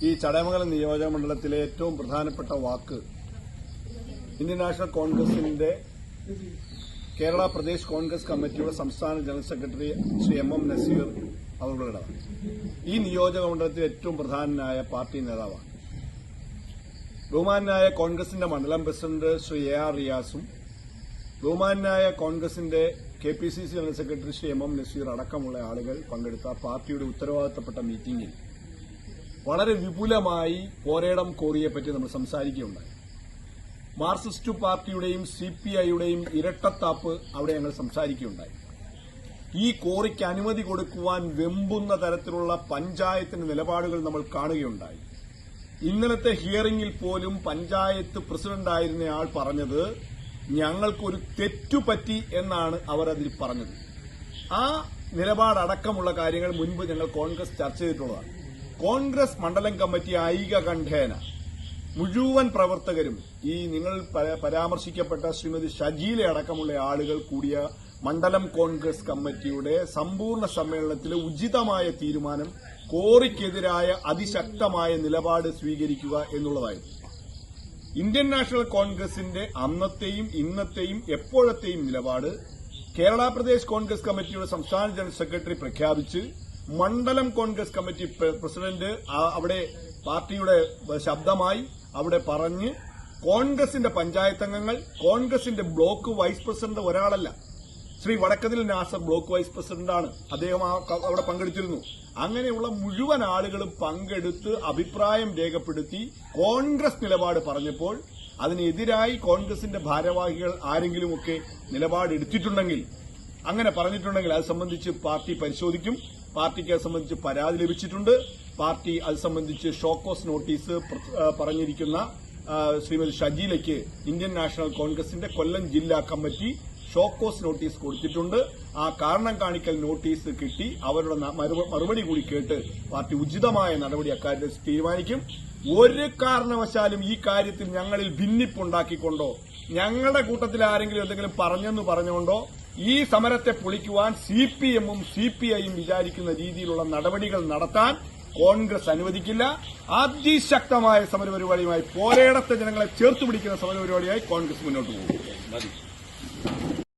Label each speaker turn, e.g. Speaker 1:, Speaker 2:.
Speaker 1: ഈ ചടയമംഗലം നിയോജക മണ്ഡലത്തിലെ ഏറ്റവും പ്രധാനപ്പെട്ട വാക്ക് ഇന്ത്യൻ നാഷണൽ കോൺഗ്രസിന്റെ കേരള പ്രദേശ് കോൺഗ്രസ് കമ്മിറ്റിയുടെ സംസ്ഥാന general secretary Shri M Naseer അവരുടേതാണ്. ഈ നിയോജക മണ്ഡലത്തിലെ ഏറ്റവും പ്രധാനനായ പാർട്ടി നേതാവാണ്. ബഹുമാനായ കോൺഗ്രസിന്റെ മണ്ഡലം പ്രസിഡന്റ് ശ്രീ AR റിയാസും ബഹുമാനായ കോൺഗ്രസിന്റെ KPCC general secretary Shri M Naseer അടക്കമുള്ള ആളുകൾ പങ്കെടുത്ത പാർട്ടിയുടെ ഉത്തരവാദിത്തപ്പെട്ട മീറ്റിംഗിൽ വളരെ വിപുലമായി പോരേടം കോറിയെപ്പറ്റി നമ്മൾ സംസാരിക്കുകയുണ്ടായി. മാർക്സിസ്റ്റ് പാർട്ടിയുടെയും CPIയുടെയും ഇരട്ടത്താപ്പ് അവിടെ ഞങ്ങൾ സംസാരിക്കുകയുണ്ടായി. ഈ കോറിക്ക് അനുമതി കൊടുക്കുവാൻ വെമ്പുന്ന തരത്തിലുള്ള പഞ്ചായത്തിന്റെ നിലപാടുകൾ നമ്മൾ കാണുകയുണ്ടായി. ഇന്നലത്തെ ഹിയറിംഗിൽ പോലും പഞ്ചായത്ത് പ്രസിഡന്റായിരുന്നയാൾ പറഞ്ഞത് ഞങ്ങൾക്കൊരു തെറ്റുപറ്റി എന്നാണ് അവർ അതിൽ പറഞ്ഞത്. ആ നിലപാടടക്കമുള്ള കാര്യങ്ങൾ മുൻപ് ഞങ്ങൾ കോൺഗ്രസ് ചർച്ച ചെയ്തിട്ടുള്ളതാണ്. കോൺഗ്രസ് മണ്ഡലം കമ്മിറ്റി ഐകകണ്ഠേന മുഴുവൻ പ്രവർത്തകരും ഈ നിങ്ങൾ പരാമർശിക്കപ്പെട്ട ശ്രീമതി ഷജീല അടക്കമുള്ള ആളുകൾ കൂടിയ മണ്ഡലം കോൺഗ്രസ് കമ്മിറ്റിയുടെ സമ്പൂർണ്ണ സമ്മേളനത്തിലെ ഉചിതമായ തീരുമാനം കോറിക്കെതിരായ അതിശക്തമായ നിലപാട് സ്വീകരിക്കുക എന്നുള്ളതായിരുന്നു. ഇന്ത്യൻ നാഷണൽ കോൺഗ്രസിന്റെ അന്നത്തെയും ഇന്നത്തെയും എപ്പോഴത്തെയും നിലപാട് കേരള പ്രദേശ് കോൺഗ്രസ് കമ്മിറ്റിയുടെ സംസ്ഥാന ജനറൽ സെക്രട്ടറി പ്രഖ്യാപിച്ച് മണ്ഡലം കോൺഗ്രസ് കമ്മിറ്റി പ്രസിഡന്റ് അവിടെ പാർട്ടിയുടെ ശബ്ദമായി അവിടെ പറഞ്ഞ് കോൺഗ്രസിന്റെ പഞ്ചായത്ത് അംഗങ്ങൾ, കോൺഗ്രസിന്റെ ബ്ലോക്ക് വൈസ് പ്രസിഡന്റ് ഒരാളല്ല, ശ്രീ വടക്കതിൽ നാസർ ബ്ലോക്ക് വൈസ് പ്രസിഡന്റാണ്, അദ്ദേഹം അവിടെ പങ്കെടുത്തിരുന്നു. അങ്ങനെയുള്ള മുഴുവൻ ആളുകളും പങ്കെടുത്ത് അഭിപ്രായം രേഖപ്പെടുത്തി കോൺഗ്രസ് നിലപാട് പറഞ്ഞപ്പോൾ അതിനെതിരായി കോൺഗ്രസിന്റെ ഭാരവാഹികൾ ആരെങ്കിലുമൊക്കെ നിലപാടെടുത്തിട്ടുണ്ടെങ്കിൽ, അങ്ങനെ പറഞ്ഞിട്ടുണ്ടെങ്കിൽ അത് സംബന്ധിച്ച് പാർട്ടി പരിശോധിക്കും. പാർട്ടിക്ക് അത് സംബന്ധിച്ച് പരാതി ലഭിച്ചിട്ടുണ്ട്. പാർട്ടി അത് സംബന്ധിച്ച് ഷോക്കോസ് നോട്ടീസ് പറഞ്ഞിരിക്കുന്ന ശ്രീമതി ഷജീലയ്ക്ക് ഇന്ത്യൻ നാഷണൽ കോൺഗ്രസിന്റെ കൊല്ലം ജില്ലാ കമ്മിറ്റി ഷോക്കോസ് നോട്ടീസ് കൊടുത്തിട്ടുണ്ട്. ആ കാരണം കാണിക്കൽ നോട്ടീസ് കിട്ടി അവരുടെ മറുപടി കൂടി കേട്ട് പാർട്ടി ഉചിതമായ നടപടി അക്കാര്യത്തിൽ തീരുമാനിക്കും. ഒരു കാരണവശാലും ഈ കാര്യത്തിൽ ഞങ്ങളിൽ ഭിന്നിപ്പുണ്ടാക്കിക്കൊണ്ടോ ഞങ്ങളുടെ കൂട്ടത്തിൽ ആരെങ്കിലും എന്തെങ്കിലും പറഞ്ഞുകൊണ്ടോ ഈ സമരത്തെ പൊളിക്കുവാൻ CPMഉം CPIയും വിചാരിക്കുന്ന രീതിയിലുള്ള നടപടികൾ നടത്താൻ കോൺഗ്രസ് അനുവദിക്കില്ല. അതിശക്തമായ സമരപരിപാടിയുമായി പോരേടത്തെ ജനങ്ങളെ ചേർത്തുപിടിക്കുന്ന സമരപരിപാടിയായി കോൺഗ്രസ് മുന്നോട്ട് പോകും.